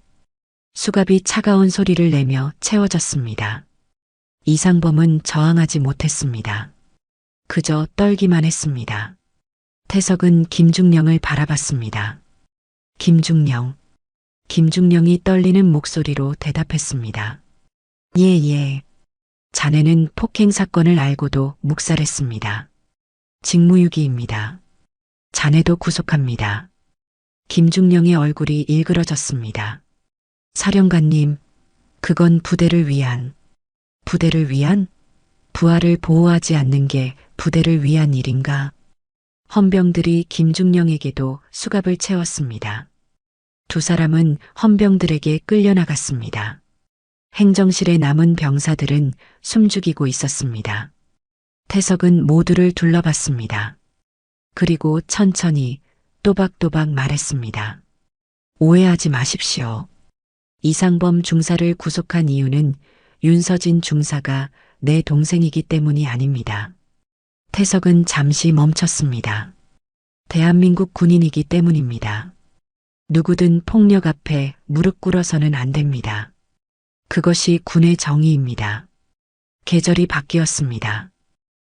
수갑이 차가운 소리를 내며 채워졌습니다. 이상범은 저항하지 못했습니다. 그저 떨기만 했습니다. 태석은 김중령을 바라봤습니다. 김중령이 떨리는 목소리로 대답했습니다. 예. 자네는 폭행 사건을 알고도 묵살했습니다. 직무유기입니다. 자네도 구속합니다. 김중령의 얼굴이 일그러졌습니다. 사령관님, 그건 부대를 위한? 부하를 보호하지 않는 게 부대를 위한 일인가? 헌병들이 김중령에게도 수갑을 채웠습니다. 두 사람은 헌병들에게 끌려나갔습니다. 행정실에 남은 병사들은 숨죽이고 있었습니다. 태석은 모두를 둘러봤습니다. 그리고 천천히 또박또박 말했습니다. 오해하지 마십시오. 이상범 중사를 구속한 이유는 윤서진 중사가 내 동생이기 때문이 아닙니다. 태석은 잠시 멈췄습니다. 대한민국 군인이기 때문입니다. 누구든 폭력 앞에 무릎 꿇어서는 안 됩니다. 그것이 군의 정의입니다. 계절이 바뀌었습니다.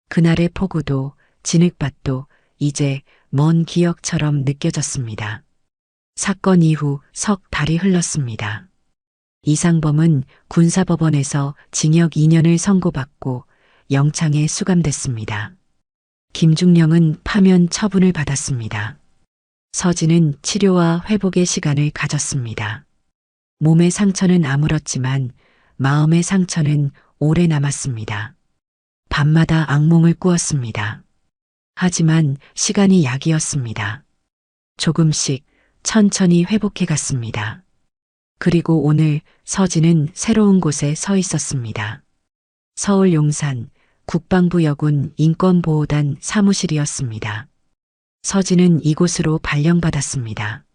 그날의 폭우도 진흙밭도 이제 먼 기억처럼 느껴졌습니다. 사건 이후 석 달이 흘렀습니다. 이상범은 군사법원에서 징역 2년을 선고받고 영창에 수감됐습니다. 김중령은 파면 처분을 받았습니다. 서진은 치료와 회복의 시간을 가졌습니다. 몸의 상처는 아물었지만 마음의 상처는 오래 남았습니다. 밤마다 악몽을 꾸었습니다. 하지만 시간이 약이었습니다. 조금씩 천천히 회복해 갔습니다. 그리고 오늘 서진은 새로운 곳에 서 있었습니다. 서울 용산 국방부 여군 인권보호단 사무실이었습니다. 서진은 이곳으로 발령받았습니다.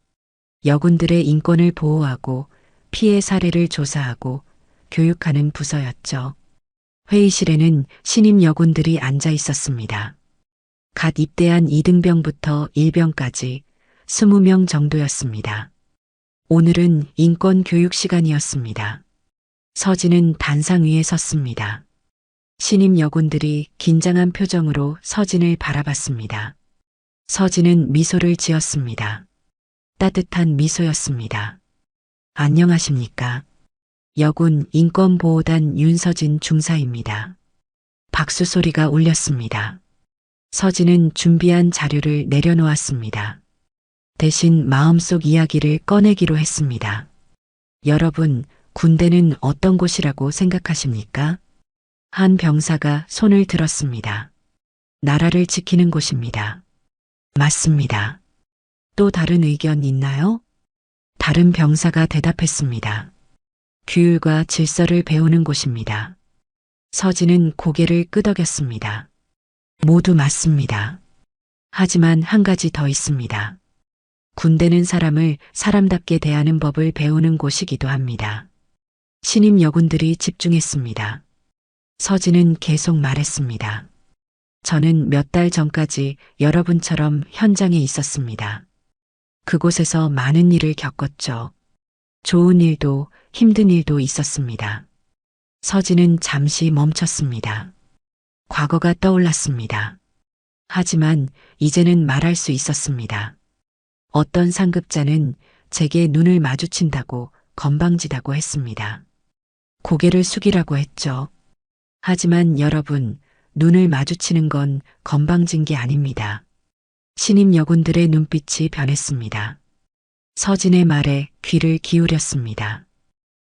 여군들의 인권을 보호하고 피해 사례를 조사하고 교육하는 부서였죠. 회의실에는 신임 여군들이 앉아 있었습니다. 갓 입대한 2등병부터 1병까지 20명 정도였습니다. 오늘은 인권 교육 시간이었습니다. 서진은 단상 위에 섰습니다. 신임 여군들이 긴장한 표정으로 서진을 바라봤습니다. 서진은 미소를 지었습니다. 따뜻한 미소였습니다. 안녕하십니까? 여군 인권보호단 윤서진 중사입니다. 박수 소리가 울렸습니다. 서진은 준비한 자료를 내려놓았습니다. 대신 마음속 이야기를 꺼내기로 했습니다. 여러분, 군대는 어떤 곳이라고 생각하십니까? 한 병사가 손을 들었습니다. 나라를 지키는 곳입니다. 맞습니다. 또 다른 의견 있나요? 다른 병사가 대답했습니다. 규율과 질서를 배우는 곳입니다. 서진은 고개를 끄덕였습니다. 모두 맞습니다. 하지만 한 가지 더 있습니다. 군대는 사람을 사람답게 대하는 법을 배우는 곳이기도 합니다. 신임 여군들이 집중했습니다. 서진은 계속 말했습니다. 저는 몇 달 전까지 여러분처럼 현장에 있었습니다. 그곳에서 많은 일을 겪었죠. 좋은 일도 힘든 일도 있었습니다. 서진은 잠시 멈췄습니다. 과거가 떠올랐습니다. 하지만 이제는 말할 수 있었습니다. 어떤 상급자는 제게 눈을 마주친다고 건방지다고 했습니다. 고개를 숙이라고 했죠. 하지만 여러분, 눈을 마주치는 건 건방진 게 아닙니다. 신임 여군들의 눈빛이 변했습니다. 서진의 말에 귀를 기울였습니다.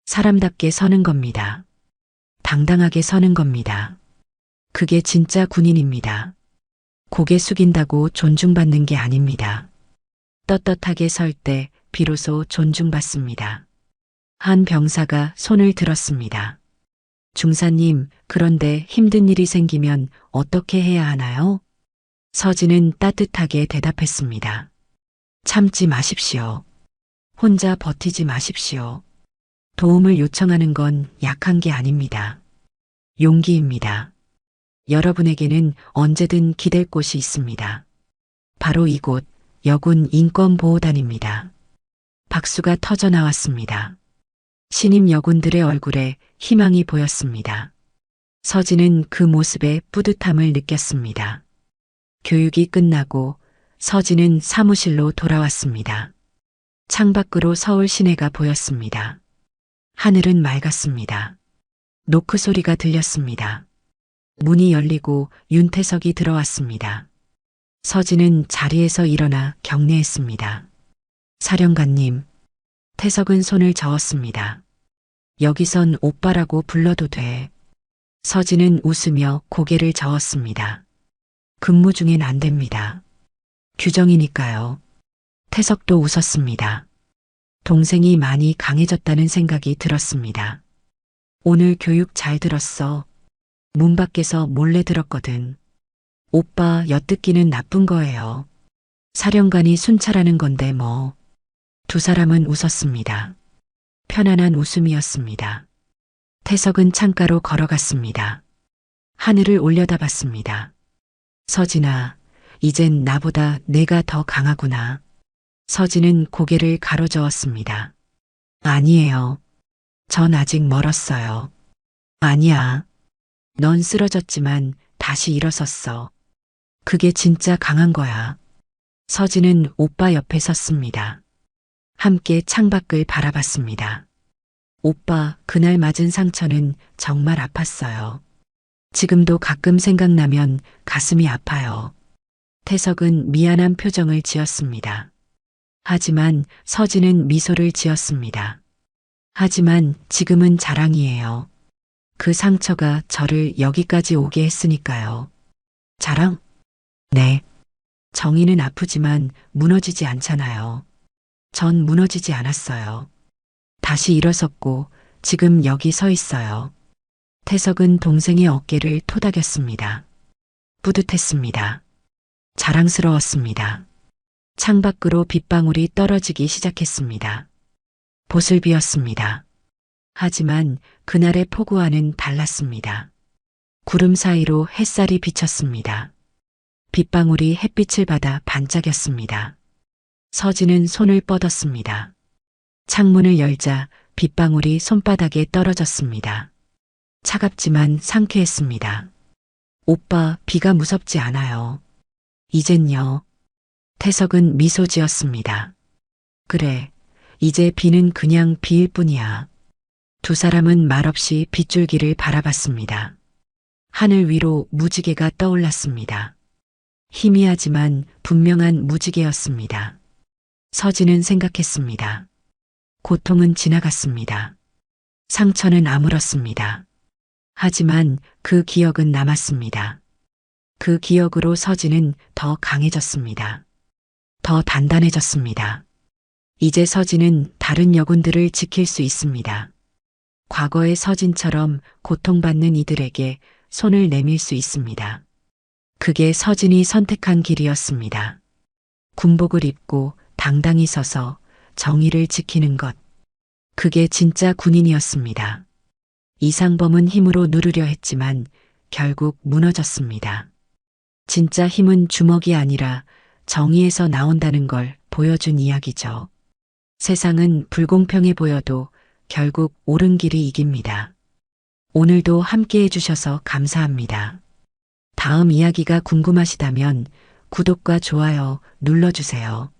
사람답게 서는 겁니다. 당당하게 서는 겁니다. 그게 진짜 군인입니다. 고개 숙인다고 존중받는 게 아닙니다. 떳떳하게 설 때 비로소 존중받습니다. 한 병사가 손을 들었습니다. 중사님, 그런데 힘든 일이 생기면 어떻게 해야 하나요? 서진은 따뜻하게 대답했습니다. 참지 마십시오. 혼자 버티지 마십시오. 도움을 요청하는 건 약한 게 아닙니다. 용기입니다. 여러분에게는 언제든 기댈 곳이 있습니다. 바로 이곳 여군 인권보호단입니다. 박수가 터져 나왔습니다. 신임 여군들의 얼굴에 희망이 보였습니다. 서진은 그 모습에 뿌듯함을 느꼈습니다. 교육이 끝나고 서진은 사무실로 돌아왔습니다. 창밖으로 서울 시내가 보였습니다. 하늘은 맑았습니다. 노크 소리가 들렸습니다. 문이 열리고 윤태석이 들어왔습니다. 서진은 자리에서 일어나 경례했습니다. 사령관님, 태석은 손을 저었습니다. 여기선 오빠라고 불러도 돼. 서진은 웃으며 고개를 저었습니다. 근무 중엔 안 됩니다. 규정이니까요. 태석도 웃었습니다. 동생이 많이 강해졌다는 생각이 들었습니다. 오늘 교육 잘 들었어. 문 밖에서 몰래 들었거든. 오빠 엿듣기는 나쁜 거예요. 사령관이 순찰하는 건데 뭐. 두 사람은 웃었습니다. 편안한 웃음이었습니다. 태석은 창가로 걸어갔습니다. 하늘을 올려다봤습니다. 서진아, 이젠 나보다 내가 더 강하구나. 서진은 고개를 가로저었습니다. 아니에요. 전 아직 멀었어요. 아니야. 넌 쓰러졌지만 다시 일어섰어. 그게 진짜 강한 거야. 서진은 오빠 옆에 섰습니다. 함께 창밖을 바라봤습니다. 오빠, 그날 맞은 상처는 정말 아팠어요. 지금도 가끔 생각나면 가슴이 아파요. 태석은 미안한 표정을 지었습니다. 하지만 서진은 미소를 지었습니다. 하지만 지금은 자랑이에요. 그 상처가 저를 여기까지 오게 했으니까요. 자랑? 네. 정의는 아프지만 무너지지 않잖아요. 전 무너지지 않았어요. 다시 일어섰고 지금 여기 서 있어요. 태석은 동생의 어깨를 토닥였습니다. 뿌듯했습니다. 자랑스러웠습니다. 창밖으로 빗방울이 떨어지기 시작했습니다. 봇을 비웠습니다. 하지만 그날의 폭우와는 달랐습니다. 구름 사이로 햇살이 비쳤습니다. 빗방울이 햇빛을 받아 반짝였습니다. 서진은 손을 뻗었습니다. 창문을 열자 빗방울이 손바닥에 떨어졌습니다. 차갑지만 상쾌했습니다. 오빠, 비가 무섭지 않아요. 이젠요. 태석은 미소 지었습니다. 그래, 이제 비는 그냥 비일 뿐이야. 두 사람은 말없이 빗줄기를 바라봤습니다. 하늘 위로 무지개가 떠올랐습니다. 희미하지만 분명한 무지개였습니다. 서진은 생각했습니다. 고통은 지나갔습니다. 상처는 아물었습니다. 하지만 그 기억은 남았습니다. 그 기억으로 서진은 더 강해졌습니다. 더 단단해졌습니다. 이제 서진은 다른 여군들을 지킬 수 있습니다. 과거의 서진처럼 고통받는 이들에게 손을 내밀 수 있습니다. 그게 서진이 선택한 길이었습니다. 군복을 입고 당당히 서서 정의를 지키는 것. 그게 진짜 군인이었습니다. 이상범은 힘으로 누르려 했지만 결국 무너졌습니다. 진짜 힘은 주먹이 아니라 정의에서 나온다는 걸 보여준 이야기죠. 세상은 불공평해 보여도 결국 옳은 길이 이깁니다. 오늘도 함께 해주셔서 감사합니다. 다음 이야기가 궁금하시다면 구독과 좋아요 눌러주세요.